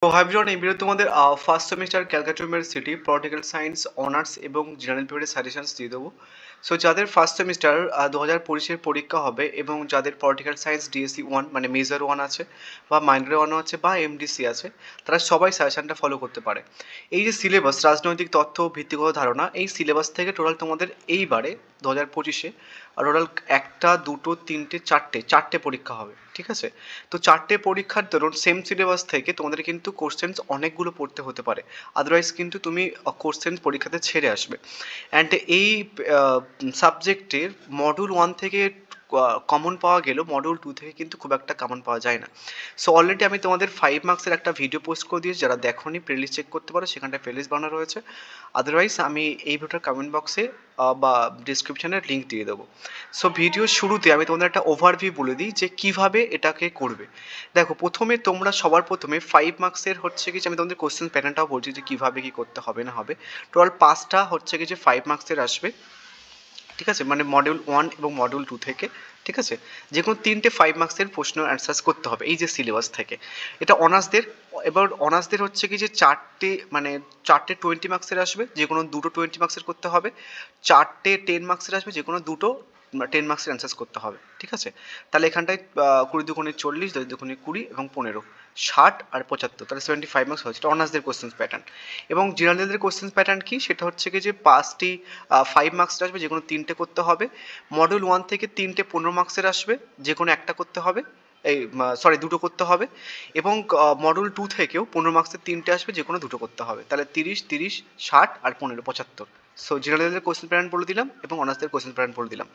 তো hi everyone, এই ভিডিওতে তোমাদের first semester Calcutta university political science honours এবং জেনারেল পেপারের সাজেশনস দিয়ে দেবো। সো যাদের ফার্স্ট সেমিস্টার 2025-এর পরীক্ষা হবে এবং যাদের পলিটিক্যাল সায়েন্স ডিএসসি 1 মানে মেজর 1 আছে বা মাইনর 1 আছে বা এমডিসি আছে, তারা সবাই সাজেশনটা ফলো করতে পারে। এই যে সিলেবাস রাজনৈতিক তথ্য ভিত্তিগত ধারণা, এই সিলেবাস থেকে টোটাল তোমাদের এইবারে 2025-এ টোটাল একটা দুটো তিনটে চারটে পরীক্ষা হবে, ঠিক আছে? তো চারটে পরীক্ষার দরুন সেম সিলেবাস থেকে তোমাদের কিন্তু কোশ্চেন্স অনেকগুলো পড়তে হতে পারে, আদারওয়াইজ কিন্তু তুমি কোশ্চেন পরীক্ষাতে ছেড়ে আসবে। অ্যান্ড এই সাবজেক্টের মডিউল 1 থেকে কমন পাওয়া গেলেও মডিউল 2 থেকে কিন্তু খুব একটা কমন পাওয়া যায় না। সো অলরেডি আমি তোমাদের 5 মার্কসের একটা ভিডিও পোস্ট করে দিয়েছি, যারা দেখোনি প্লেলিস্ট চেক করতে পারো, সেখানটায় প্লেলিস্ট বানানো রয়েছে। আদারওয়াইজ আমি এই ভিডিওটার কমেন্ট বক্সে বা ডিসক্রিপশানের লিঙ্ক দিয়ে দেবো। সো ভিডিওর শুরুতে আমি তোমাদের একটা ওভারভিউ বলে দিই যে কিভাবে এটাকে করবে। দেখো, প্রথমে তোমরা সবার প্রথমে 5 মার্কসের হচ্ছে কি, আমি তোমাদের কোশ্চেন প্যাটার্নটাও বলছি যে কীভাবে কী করতে হবে না হবে। টোটাল 5টা হচ্ছে কি যে 5 মার্কসের আসবে, ঠিক আছে? মানে মডিউল 1 এবং মডিউল 2 থেকে, ঠিক আছে? যে কোনো 3টে 5 মার্কসের প্রশ্ন অ্যান্সার্স করতে হবে এই যে সিলেবাস থেকে। এটা অনার্সদের। এবার অনার্সদের হচ্ছে কি যে চারটে 20 মার্কসের আসবে, যে কোনো দুটো 20 মার্কসের করতে হবে। চারটে 10 মার্কসের আসবে, যে কোনো দুটো 10 মার্কসের অ্যান্সার্স করতে হবে, ঠিক আছে? তাহলে এখানটায় 20 দুগুণে 40, 10 দুগুণে 20 এবং 15, 60 আর 75, তাহলে 75 মার্কস হচ্ছে। এটা অনার্সদের কোশ্চেন্স প্যাটার্ন। এবং জেনারেলদের কোশ্চেন্স প্যাটার্ন কি, সেটা হচ্ছে কি যে 5টি 5 মার্কসের আসবে, যে কোনো 3টে করতে হবে। মডিউল 1 থেকে 3টে 15 মার্কসের আসবে, যে কোনো একটা করতে হবে। দুটো করতে হবে। এবং মডিউল 2 থেকেও 15 মার্কসের 3টে আসবে, যে কোনো দুটো করতে হবে। তাহলে 30, 30, 60 আর 15, 75। সো জেনারেলদের কোশ্চেন প্যাটার্ন বলে দিলাম এবং অনার্সদের কোশ্চেন প্যাটার্ন বলে দিলাম।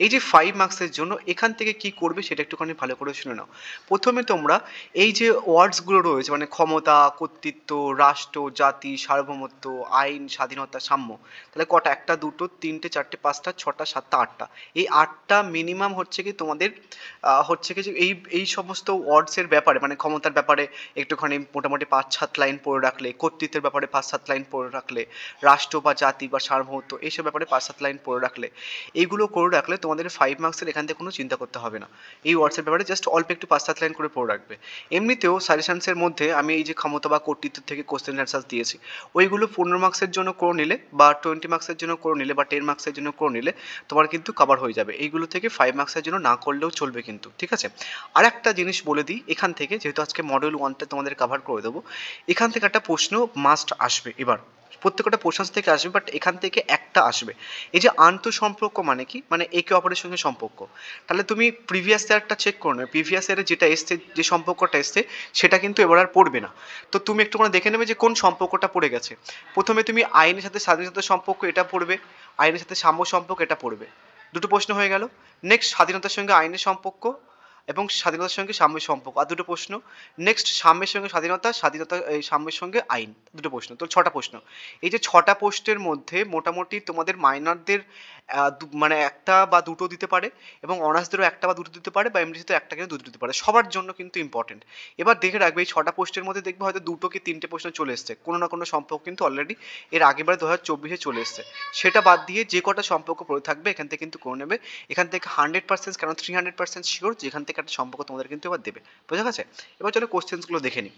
এই যে 5 মার্কসের জন্য এখান থেকে কি করবে সেটা একটুখানি ভালো করে শুনে নাও। প্রথমে তোমরা এই যে ওয়ার্ডসগুলো রয়েছে, মানে ক্ষমতা, কর্তৃত্ব, রাষ্ট্র, জাতি, সার্বভৌমত্ব, আইন, স্বাধীনতা, সাম্য, তাহলে কটা? একটা, দুটো, তিনটে, চারটে, পাঁচটা, ছটা, সাতটা, আটটা। এই 8টা মিনিমাম হচ্ছে কি তোমাদের হচ্ছে কি যে এই সমস্ত ওয়ার্ডসের ব্যাপারে, মানে ক্ষমতার ব্যাপারে একটুখানি মোটামুটি 5-7 লাইন পড়ে রাখলে, কর্তৃত্বের ব্যাপারে 5-7 লাইন পড়ে রাখলে, রাষ্ট্র বা জাতি বা সার্বভৌমত্ব এইসব ব্যাপারে 5-7 লাইন পড়ে রাখলে, এইগুলো করে রাখলে তোমাদের 5 মার্কসের এখান থেকে কোনো চিন্তা করতে হবে না। এই ওয়ার্ডসের ব্যাপারে জাস্ট অল্প একটু 5-7 লাইন করে পড়ে রাখবে। এমনিতেও সাজেশনসের মধ্যে আমি এই যে ক্ষমতা বা কর্তৃত্ব থেকে কোশ্চেন অ্যান্সার দিয়েছি, ওইগুলো 15 মার্কসের জন্য করে নিলে বা 20 মার্কসের জন্য করে নিলে বা 10 মার্কসের জন্য করে নিলে তোমার কিন্তু কভার হয়ে যাবে। এইগুলো থেকে 5 মার্কসের জন্য না করলেও চলবে কিন্তু, ঠিক আছে? আর একটা জিনিস বলে দিই এখান থেকে, যেহেতু আজকে মডিউল 1টা তোমাদের কভার করে দেবো, এখান থেকে একটা প্রশ্ন মাস্ট আসবে। এবার প্রত্যেকটা পোর্শনস থেকে আসবে, বাট এখান থেকে একটা আসবে। এই যে আন্তঃসম্পর্ক মানে কি, মানে একে অপরের সঙ্গে সম্পর্ক। তাহলে তুমি প্রিভিয়াস ইয়ারটা চেক করে নেবে, প্রিভিয়াস ইয়ারে যেটা এসছে, যে সম্পর্কটা এসছে সেটা কিন্তু এবার আর পড়বে না। তো তুমি একটু করে দেখে নেবে যে কোন সম্পর্কটা পড়ে গেছে। প্রথমে তুমি আইনের সাথে স্বাধীনতার সম্পর্ক এটা পড়বে, আইনের সাথে সাম্য সম্পর্ক এটা পড়বে। দুটো প্রশ্ন হয়ে গেল। নেক্সট স্বাধীনতার সঙ্গে আইনের সম্পর্ক এবং স্বাধীনতার সঙ্গে সাম্যের সম্পর্ক, আর দুটো প্রশ্ন। নেক্সট সাম্যের সঙ্গে স্বাধীনতা, স্বাধীনতা এই সাম্যের সঙ্গে আইন, দুটো প্রশ্ন, তো 6টা প্রশ্ন। এই যে 6টা প্রশ্নের মধ্যে মোটামুটি তোমাদের মাইনরদের মানে একটা বা দুটো দিতে পারে, এবং অনার্সদেরও একটা বা দুটো দিতে পারে, বা এমডিসিতে একটা কিন্তু দুটো দিতে পারে, সবার জন্য কিন্তু ইম্পর্টেন্ট। এবার দেখে রাখবে এই 6টা পোস্টের মধ্যে দেখবে হয়তো 2টো কি 3টে প্রশ্ন চলে এসছে, কোনো না কোনো সম্পর্ক কিন্তু অলরেডি এর আগেরবার 2024-এ চলে এসছে। সেটা বাদ দিয়ে যে কটা সম্পর্ক পড়ে থাকবে এখান থেকে কিন্তু করে নেবে। এখান থেকে 100%, কেন 300% শিওর যে এখান থেকে একটা সম্পর্ক তোমাদের কিন্তু এবার দেবে। বোঝা গেছে? এবার চলো কোশ্চেন্সগুলো দেখে নিই।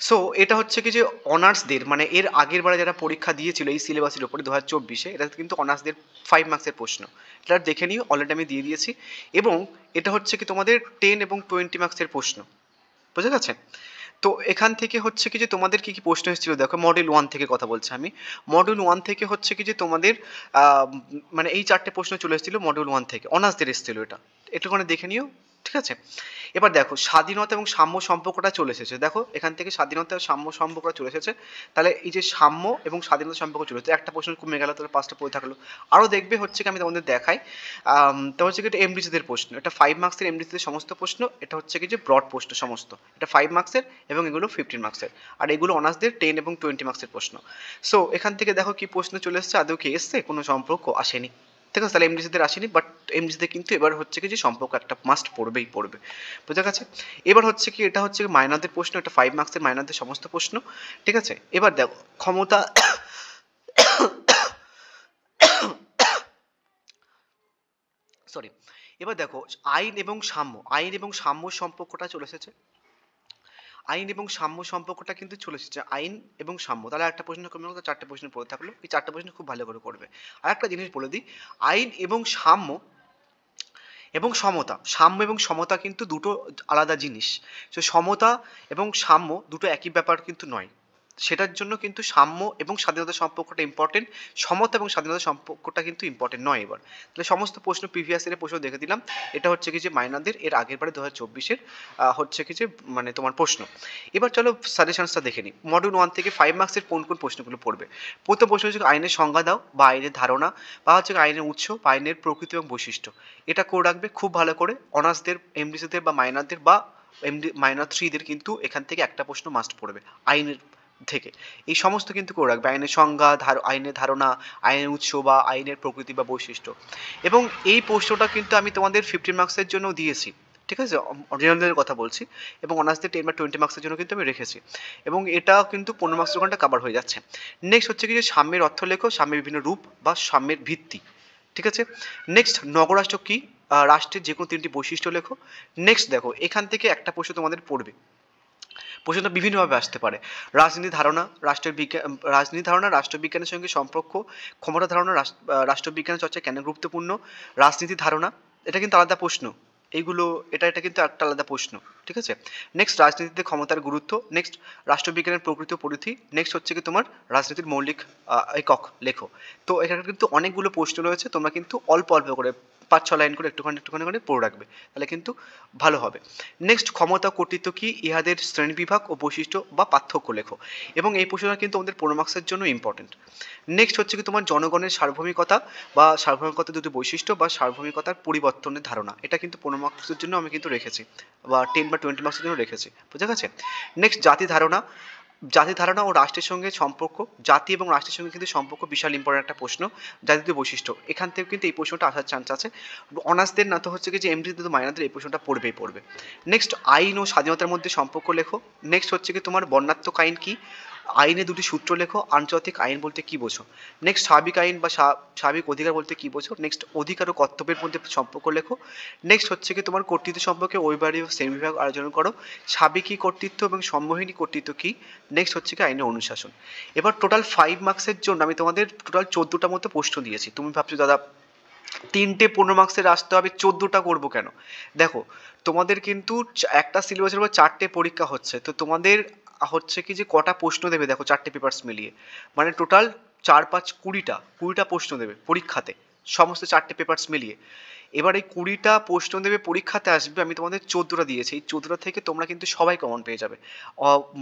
সো এটা হচ্ছে কি যে অনার্সদের, মানে এর আগের বারে যারা পরীক্ষা দিয়েছিল এই সিলেবাসের উপরে 2024-এ, এটা কিন্তু অনার্সদের 5 মার্কসের প্রশ্ন। এটা দেখে নিও, অলরেডি আমি দিয়ে দিয়েছি। এবং এটা হচ্ছে কি তোমাদের 10 এবং 20 মার্কসের প্রশ্ন। বোঝা গেছে? তো এখান থেকে হচ্ছে কি যে তোমাদের কি কি প্রশ্ন এসেছিল দেখো, মডিউল 1 থেকে কথা বলছি আমি। মডিউল 1 থেকে হচ্ছে কি যে তোমাদের মানে এই 4টে প্রশ্ন চলে এসেছিল মডিউল 1 থেকে, অনার্সদের এসেছিল এটা। একটুখানি দেখে নিও, ঠিক আছে? এবার দেখো স্বাধীনতা এবং সাম্য সম্পর্কটা চলে এসেছে। দেখো এখান থেকে স্বাধীনতা ও সাম্য সম্পর্কটা চলে এসেছে। তাহলে এই যে সাম্য এবং স্বাধীনতা সম্পর্ক চলে এসেছে, একটা প্রশ্ন কমে গেল, তাহলে 5টা পড়ে থাকলো। আরও দেখবে হচ্ছে কি আমি তোমাদের দেখাই, তো হচ্ছে কি এটা এমডিসিদের প্রশ্ন, এটা 5 মার্কসের এমডিসিদের সমস্ত প্রশ্ন, এটা হচ্ছে কি যে ব্রড প্রশ্ন সমস্ত, এটা 5 মার্কসের এবং এগুলো 15 মার্কসের। আর এগুলো অনার্সদের 10 এবং 20 মার্কসের প্রশ্ন। সো এখান থেকে দেখো কি প্রশ্ন চলে এসছে, আদৌ কি এসছে, কোনো সম্পর্ক আসেনি, ঠিক আছে? তাহলে এমডিসিদের আসেনি, বাট এমডিসিতে কিন্তু এবার হচ্ছে কি যে সম্পর্ক একটা মাস্ট পড়বেই পড়বে। বোঝা গেছে? এবার হচ্ছে কি এটা হচ্ছে মাইনরদের প্রশ্ন, এটা 5 মার্কসের মাইনরদের সমস্ত প্রশ্ন, ঠিক আছে? এবার দেখো ক্ষমতা সরি, এবার দেখো আইন এবং সাম্য, আইন এবং সাম্য সম্পর্কটা চলে এসেছে। আইন এবং সাম্য সম্পর্কটা কিন্তু চলে এসেছে, আইন এবং সাম্য। তাহলে একটা প্রশ্ন কমে গেল, চারটে প্রশ্ন পড়ে থাকলো। এই চারটে প্রশ্ন খুব ভালো করে করবে। আর একটা জিনিস বলে দিই, আইন এবং সাম্য এবং সমতা, সাম্য এবং সমতা কিন্তু দুটো আলাদা জিনিস। তো সমতা এবং সাম্য দুটো একই ব্যাপার কিন্তু নয়। সেটার জন্য কিন্তু সাম্য এবং স্বাধীনতা সম্পর্কটা ইম্পর্টেন্ট, সমতা এবং স্বাধীনতা সম্পর্কটা কিন্তু ইম্পর্টেন্ট নয়। এবার তাহলে সমস্ত প্রশ্ন প্রিভিয়াস ইয়ারের প্রশ্ন দেখে দিলাম। এটা হচ্ছে কি যে মাইনারদের এর আগের বারে 2024-এর হচ্ছে কি যে মানে তোমার প্রশ্ন। এবার চলো সাজেশনসটা দেখে নিই। মডিউল 1 থেকে 5 মার্কসের কোন কোন প্রশ্নগুলো পড়বে। প্রথম প্রশ্ন হচ্ছে আইনের সংজ্ঞা দাও বা আইনের ধারণা, বা হচ্ছে আইনের উৎস বা আইনের প্রকৃতি এবং বৈশিষ্ট্য। এটা করে রাখবে খুব ভালো করে। অনার্সদের, এমডিসিদের বা মাইনরদের বা মাইনর 3দের কিন্তু এখান থেকে একটা প্রশ্ন মাস্ট পড়বে আইনের থেকে। এই সমস্ত কিন্তু করে রাখবে, আইনের সংজ্ঞা, আইনের ধারণা, আইনের উৎস বা আইনের প্রকৃতি বা বৈশিষ্ট্য। এবং এই প্রশ্নটা কিন্তু আমি তোমাদের 15 মার্কসের জন্য দিয়েছি, ঠিক আছে, অরিজিনালদের কথা বলছি। এবং অনার্সদের 10 বা 20 মার্কসের জন্য কিন্তু আমি রেখেছি। এবং এটা কিন্তু 15 মার্কসের ঘন্টা কভার হয়ে যাচ্ছে। নেক্সট হচ্ছে কি যে সাম্যের অর্থ লেখো, সাম্যের বিভিন্ন রূপ বা সাম্যের ভিত্তি, ঠিক আছে। নেক্সট নগরাষ্ট্র কি, রাষ্ট্রের যে কোনো 3টি বৈশিষ্ট্য লেখো। নেক্সট দেখো এখান থেকে একটা প্রশ্ন তোমাদের পড়বে, প্রশ্নটা বিভিন্নভাবে আসতে পারে। রাজনীতি ধারণা, রাষ্ট্রের বিজ্ঞান, রাজনীতি ধারণা রাষ্ট্রবিজ্ঞানের সঙ্গে সম্পর্ক, ক্ষমতা ধারণা রাষ্ট্রবিজ্ঞানের চর্চা কেন গুরুত্বপূর্ণ, রাজনীতি ধারণা, এটা কিন্তু আলাদা প্রশ্ন। এইগুলো এটা কিন্তু একটা আলাদা প্রশ্ন, ঠিক আছে। নেক্সট রাজনীতিতে ক্ষমতার গুরুত্ব, নেক্সট রাষ্ট্রবিজ্ঞানের প্রকৃতি ও পরিধি, নেক্সট হচ্ছে কি তোমার রাজনীতির মৌলিক একক লেখো। তো এখানে কিন্তু অনেকগুলো প্রশ্ন রয়েছে, তোমরা কিন্তু অল্প অল্প করে 5-6 লাইন করে একটুখানি একটুখানি করে পড়ে রাখবে, তাহলে কিন্তু ভালো হবে। নেক্সট ক্ষমতা কর্তৃত্ব কি, ইহাদের শ্রেণীবিভাগ ও বৈশিষ্ট্য বা পার্থক্য লেখো। এবং এই প্রশ্নটা কিন্তু আমাদের 15 মার্কসের জন্য ইম্পর্টেন্ট। নেক্সট হচ্ছে কি তোমার জনগণের সার্বভৌমিকতা বা সার্বভৌমিকতার দুটি বৈশিষ্ট্য বা সার্বভৌমিকতার পরিবর্তনের ধারণা, এটা কিন্তু 15 মার্কসের জন্য আমি কিন্তু রেখেছি, বা 10 বা 20 মার্কসের জন্য রেখেছি, বুঝা গেছে। নেক্সট জাতি ধারণা, জাতি ধারণা ও রাষ্ট্রের সঙ্গে সম্পর্ক, জাতি এবং রাষ্ট্রের সঙ্গে কিন্তু সম্পর্ক বিশাল ইম্পর্টেন্ট একটা প্রশ্ন। জাতীয় বৈশিষ্ট্য, এখান থেকে কিন্তু এই প্রশ্নটা আসার চান্স আছে। অনার্সদের না তো হচ্ছে কি যে এমডিতে তো মাইনারদের এই প্রশ্নটা পড়বেই পড়বে। নেক্সট আইন ও স্বাধীনতার মধ্যে সম্পর্ক লেখো। নেক্সট হচ্ছে কি তোমার বর্ণাত্মক আইন কি, আইনে দুটি সূত্র লেখো, আন্তর্জাতিক আইন বলতে কি বোঝো। নেক্সট স্বাভাবিক আইন বা স্বাভাবিক অধিকার বলতে কি বোঝো। নেক্সট অধিকার ও কর্তব্যের মধ্যে সম্পর্ক লেখো। নেক্সট হচ্ছে কি তোমার কর্তৃত্ব সম্পর্কে ওইবারই শ্রেণীবিভাগ আলোচনা করো। সাবেকি কর্তৃত্ব এবং সম্মোহিনী কর্তৃত্ব কি। নেক্সট হচ্ছে কি আইনের অনুশাসন। এবার টোটাল 5 মার্কসের জন্য আমি তোমাদের টোটাল 14টা মতো প্রশ্ন দিয়েছি। তুমি ভাবছো দাদা 3টে 15 মার্কসের আসতে হবে, 14টা করবো কেন? দেখো তোমাদের কিন্তু একটা সিলেবাসের উপর 4টে পরীক্ষা হচ্ছে, তো তোমাদের হচ্ছে কি যে কটা প্রশ্ন দেবে দেখো 4টে পেপারস মিলিয়ে, মানে টোটাল 4-5-20টা প্রশ্ন দেবে পরীক্ষাতে, সমস্ত 4টে পেপারস মিলিয়ে। এবার এই 20টা প্রশ্ন দেবে পরীক্ষাতে আসবে, আমি তোমাদের 14টা দিয়েছি। এই 14টা থেকে তোমরা কিন্তু সবাই কমন পেয়ে যাবে।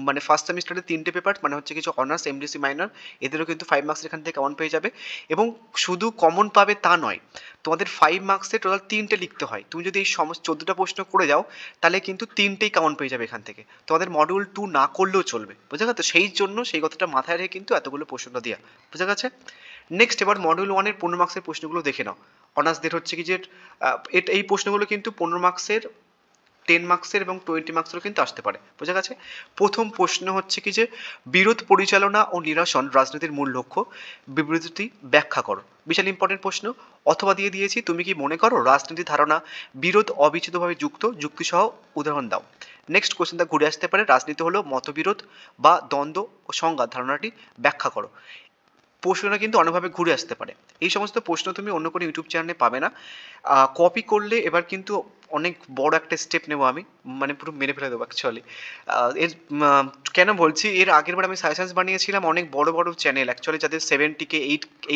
মানে ফার্স্ট সেমিস্টারে 3টে পেপার, মানে হচ্ছে কিছু অনার্স, এমডিসি, মাইনর, এদেরও কিন্তু 5 মার্কস এখান থেকে কমন পেয়ে যাবে। এবং শুধু কমন পাবে তা নয়, তোমাদের 5 মার্কসে টোটাল 3টে লিখতে হয়। তুমি যদি এই সমস্ত 14টা প্রশ্ন করে যাও তাহলে কিন্তু 3টেই কমন পেয়ে যাবে এখান থেকে। তোমাদের মডিউল 2 না করলেও চলবে, বুঝা গেছে। সেই জন্য সেই কথাটা মাথায় রেখে কিন্তু এতগুলো প্রশ্নটা দেওয়া, বুঝা গেছে। নেক্সট এবার মডিউল 1-এর 15 মার্কসের প্রশ্নগুলো দেখে নাও। অনার্সদের হচ্ছে কি যে এই প্রশ্নগুলো কিন্তু 15 মার্কসের, 10 মার্কসের এবং 20 মার্কসেরও কিন্তু আসতে পারে, বোঝা গেছে। প্রথম প্রশ্ন হচ্ছে কি যে বিরোধ পরিচালনা ও নিরসন রাজনীতির মূল লক্ষ্য, বিবৃতি ব্যাখ্যা করো। বিশাল ইম্পর্টেন্ট প্রশ্ন। অথবা দিয়ে দিয়েছি, তুমি কি মনে করো রাজনীতি ধারণা বিরোধ অবিচ্ছেদ্যভাবে যুক্ত, যুক্তিসহ উদাহরণ দাও। নেক্সট কোশ্চেনটা ঘুরে আসতে পারে, রাজনীতি হলো মতবিরোধ বা দ্বন্দ্ব ও সংঘাত, ধারণাটি ব্যাখ্যা করো। প্রশ্নটা কিন্তু অনেকভাবে ঘুরে আসতে পারে। এই সমস্ত প্রশ্ন তুমি অন্য কোনো ইউটিউব চ্যানেলে পাবে না। কপি করলে এবার কিন্তু অনেক বড় একটা স্টেপ নেবো আমি, মানে পুরো মেরে ফেলে দেবো অ্যাকচুয়ালি। এর কেন বলছি, এর আগের বার আমি সাজেশনস বানিয়েছিলাম, অনেক বড় বড় চ্যানেল অ্যাকচুয়ালি যাদের 70K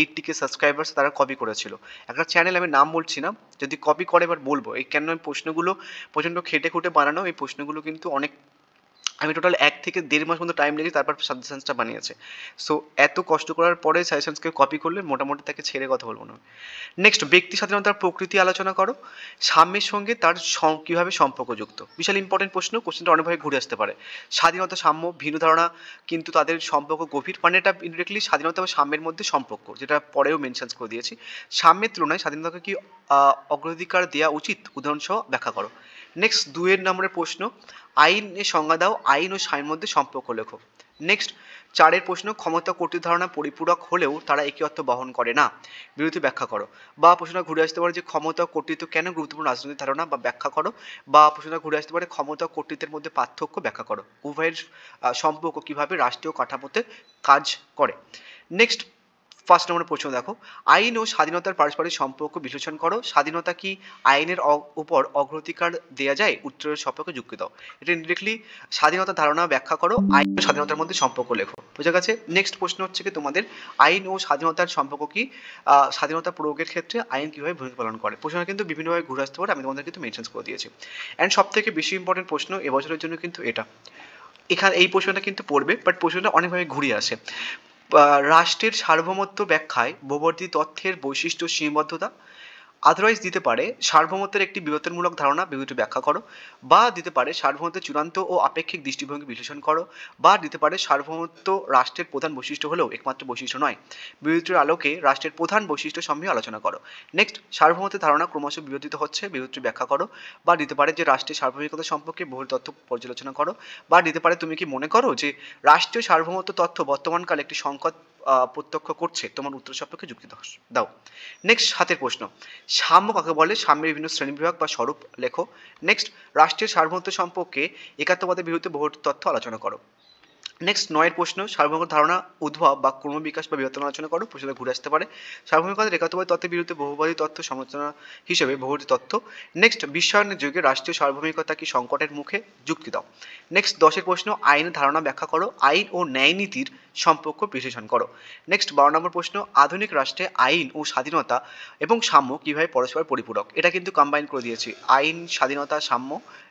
80K সাবস্ক্রাইবার্স তারা কপি করেছিল। একটা চ্যানেল, আমি নাম বলছি না, যদি কপি করে এবার বলবো। এই কেন এই প্রশ্নগুলো প্রচণ্ড খেটে খুঁটে বানানো, এই প্রশ্নগুলো কিন্তু অনেক, আমি টোটাল 1 থেকে 1.5 মাস মতো টাইম লেগে তারপর সাজেশনসটা বানিয়েছে। সো এত কষ্ট করার পরে সাজেশনসকে কপি করলে মোটামুটি তাকে ছেড়ে কথা বলবো না। নেক্সট ব্যক্তি স্বাধীনতার প্রকৃতি আলোচনা করো। সাম্যের সঙ্গে তার কীভাবে সম্পর্কযুক্ত, বিশাল ইম্পর্টেন্ট প্রশ্ন। কোশ্চেনটা অনেকভাবে ঘুরে আসতে পারে। স্বাধীনতা সাম্য ভিন্ন ধারণা, কিন্তু তাদের সম্পর্ক গভীর, মানে এটা ইনডিরেক্টলি স্বাধীনতা বা সাম্যের মধ্যে সম্পর্ক, যেটা পরেও মেনশন করে দিয়েছি। সাম্যের তুলনায় স্বাধীনতাকে কি অগ্রাধিকার দেওয়া উচিত, উদাহরণসহ ব্যাখ্যা করো। নেক্সট 2 নম্বরের প্রশ্ন, আইনের সংজ্ঞা দাও, আইন ও সাইনের মধ্যে সম্পর্ক লেখো। নেক্সট 4 প্রশ্ন, ক্ষমতা কর্তৃত্ব ধারণা পরিপূরক হলেও তারা একই অর্থ বহন করে না, বিরতি ব্যাখ্যা করো। বা প্রশ্নটা ঘুরে আসতে পারে যে ক্ষমতা কর্তৃত্ব কেন গুরুত্বপূর্ণ রাজনৈতিক ধারণা, বা ব্যাখ্যা করো। বা প্রশ্নটা ঘুরে আসতে পারে ক্ষমতা ও কর্তৃত্বের মধ্যে পার্থক্য ব্যাখ্যা করো, উভয়ের সম্পর্ক কিভাবে রাষ্ট্রীয় কাঠামোতে কাজ করে। নেক্সট 1 নম্বর প্রশ্ন দেখো, আইন ও স্বাধীনতার পারস্পরিক সম্পর্ক বিশ্লেষণ করো। স্বাধীনতা কি আইনের উপর অগ্রাধিকার দেওয়া যায়? উত্তরের সম্পর্কে যুক্তি দাও। এটা ইনডিরেক্টলি স্বাধীনতার ধারণা ব্যাখ্যা করো, আইন ও স্বাধীনতার মধ্যে সম্পর্ক লেখো। বোঝা গেছে? নেক্সট প্রশ্ন হচ্ছে কি তোমাদের, আইন ও স্বাধীনতার সম্পর্ক কি, স্বাধীনতা প্রয়োগের ক্ষেত্রে আইন কিভাবে ভূমিকা পালন করে। প্রশ্নটা কিন্তু বিভিন্নভাবে ঘুরে আসতে পারে, আমি তোমাদের কিন্তু মেনশন করে দিয়েছি। অ্যান্ড সব থেকে বেশি ইম্পর্টেন্ট প্রশ্ন এবছরের জন্য কিন্তু এটা, এখানে এই প্রশ্নটা কিন্তু পড়বে, বাট প্রশ্নটা অনেকভাবে ঘুরিয়ে আসে। রাষ্ট্রের সার্বভৌমত্ব ব্যাখ্যায় বহুবর্তী তথ্যের বৈশিষ্ট্য সীমাবদ্ধতা। আদারওয়াইজ দিতে পারে সার্বভৌমত্বের একটি বিবর্তনমূলক ধারণা, বিবৃতি ব্যাখ্যা করো। বা দিতে পারে সার্বভৌমত্বের চূড়ান্ত ও আপেক্ষিক দৃষ্টিভঙ্গি বিশ্লেষণ করো। বা দিতে পারে সার্বভৌমত্ব রাষ্ট্রের প্রধান বৈশিষ্ট্য হলেও একমাত্র বৈশিষ্ট্য নয়, বিবৃতির আলোকে রাষ্ট্রের প্রধান বৈশিষ্ট্য সম্বন্ধে আলোচনা করো। নেক্সট, সার্বভৌমত্বের ধারণা ক্রমশ বিবর্তিত হচ্ছে, বিবৃতি ব্যাখ্যা করো। বা দিতে পারে যে রাষ্ট্রের সার্বভৌমিকতা সম্পর্কে বহু তথ্য পর্যালোচনা করো। বা দিতে পারে তুমি কি মনে করো যে রাষ্ট্রীয় সার্বভৌমত্ব তথ্য বর্তমানকালে একটি সংকট প্রত্যক্ষ করছে, তোমার উত্তর সম্পর্কে যুক্তি দাও। নেক্সট 7 প্রশ্ন, সাম্য কাকে বলে? সাম্যের বিভিন্ন শ্রেণীবিভাগ বা স্বরূপ লেখো। নেক্সট, রাষ্ট্রের সার্বভৌমত্ব সম্পর্কে একাত্মবাদের বিরুদ্ধে বহু তথ্য আলোচনা করো। নেক্সট 9 প্রশ্ন, সার্বভৌমত্ব ধারণা উদ্ভব বা ক্রমবিকাশ বা বিবর্তন আলোচনা করো। প্রশ্নটা ঘুরে আসতে পারে। সার্বভৌমিকতার একাত্মবাদী তত্ত্বের বিরুদ্ধে বহুবাদী তথ্য সমালোচনা হিসেবে বহুবাদী তথ্য। নেক্সট, বিশ্বায়নের যুগে রাষ্ট্রীয় সার্বভৌমিকতা কি সংকটের মুখে? যুক্তি দাও। নেক্সট 10 প্রশ্ন, আইনের ধারণা ব্যাখ্যা করো। আইন ও ন্যায় নীতির সম্পর্ক বিশ্লেষণ করো। নেক্সট 12 নম্বর প্রশ্ন, আধুনিক রাষ্ট্রে আইন ও স্বাধীনতা এবং সাম্য কিভাবে পরস্পর পরিপূরক। এটা কিন্তু কম্বাইন করে দিয়েছি, আইন, স্বাধীনতা, সাম্য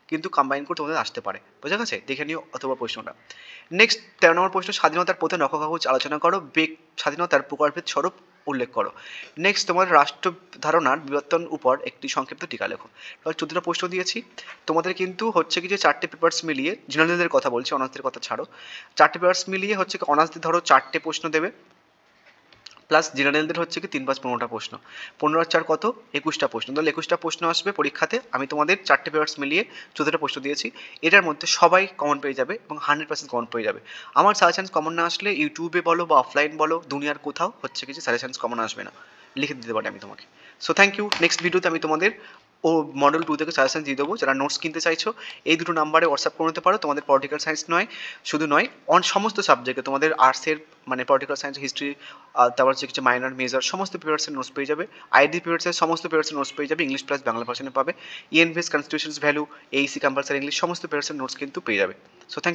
কিন্তু কম্বাইন করে তোমাদের আসতে পারে। বোঝা গেছে? দেখে নিও অথবা প্রশ্নটা। নেক্সট 13 নম্বর প্রশ্ন, স্বাধীনতার প্রধান রক্ষাকবচ আলোচনা করো। স্বাধীনতার প্রকারভেদ স্বরূপ উল্লেখ করো। নেক্সট, তোমার রাষ্ট্র ধারণার বিবর্তন উপর একটি সংক্ষিপ্ত টিকা লেখো। 14টা প্রশ্ন দিয়েছি তোমাদের, কিন্তু হচ্ছে কি যে 4টে পেপার্স মিলিয়ে, জেনারেলদের কথা বলছি, অনার্সদের কথা ছাড়ো, 4টে পেপার্স মিলিয়ে হচ্ছে কি অনার্সদের ধরো 4টে প্রশ্ন দেবে, প্লাস জেনারেলদের হচ্ছে কি 3 5 15টা প্রশ্ন, 15 আর 4 কত, 21টা প্রশ্ন। তাহলে 21টা প্রশ্ন আসবে পরীক্ষাতে। আমি তোমাদের 4টে পেপার্স মিলিয়ে 14টা প্রশ্ন দিয়েছি, এটার মধ্যে সবাই কমন পেয়ে যাবে এবং 100% কমন পেয়ে যাবে। আমার সাজেশনস কমন না আসলে ইউটিউবে বলো বা অফলাইন বলো, দুনিয়ার কোথাও হচ্ছে কিছু সাজেশনস কমন আসবে না, লিখে দিতে পারি আমি তোমাকে। So thank you. নেক্সট ভিডিওতে আমি তোমাদের মডেল 2 থেকে সাজেশন দিয়ে দেবো। যারা নোটস কিনতে চাইছো এই দুটো নাম্বারে হোয়াটসঅ্যাপ করে নিতে পারো। তোমাদের পলিটিক্যাল সায়েন্স নয়, শুধু নয়, সমস্ত সাবজেক্টে তোমাদের আর্টসের মানে পলিটিক্যাল সায়েন্স, হিস্ট্রি, তারপর হচ্ছে কিছু মাইনর, মেজর সমস্ত পেপারসের নোটস পেয়ে যাবে। আইডি পেপারসের সমস্ত পেপারসের নোটস পেয়ে যাবে, ইংলিশ প্লাস বাংলা ভার্সনে পাবে। ENVS, constitutions value, Aisi compulsory English সমস্ত পেপারসের নোটস কিন্তু পেয়ে যাবে। So thank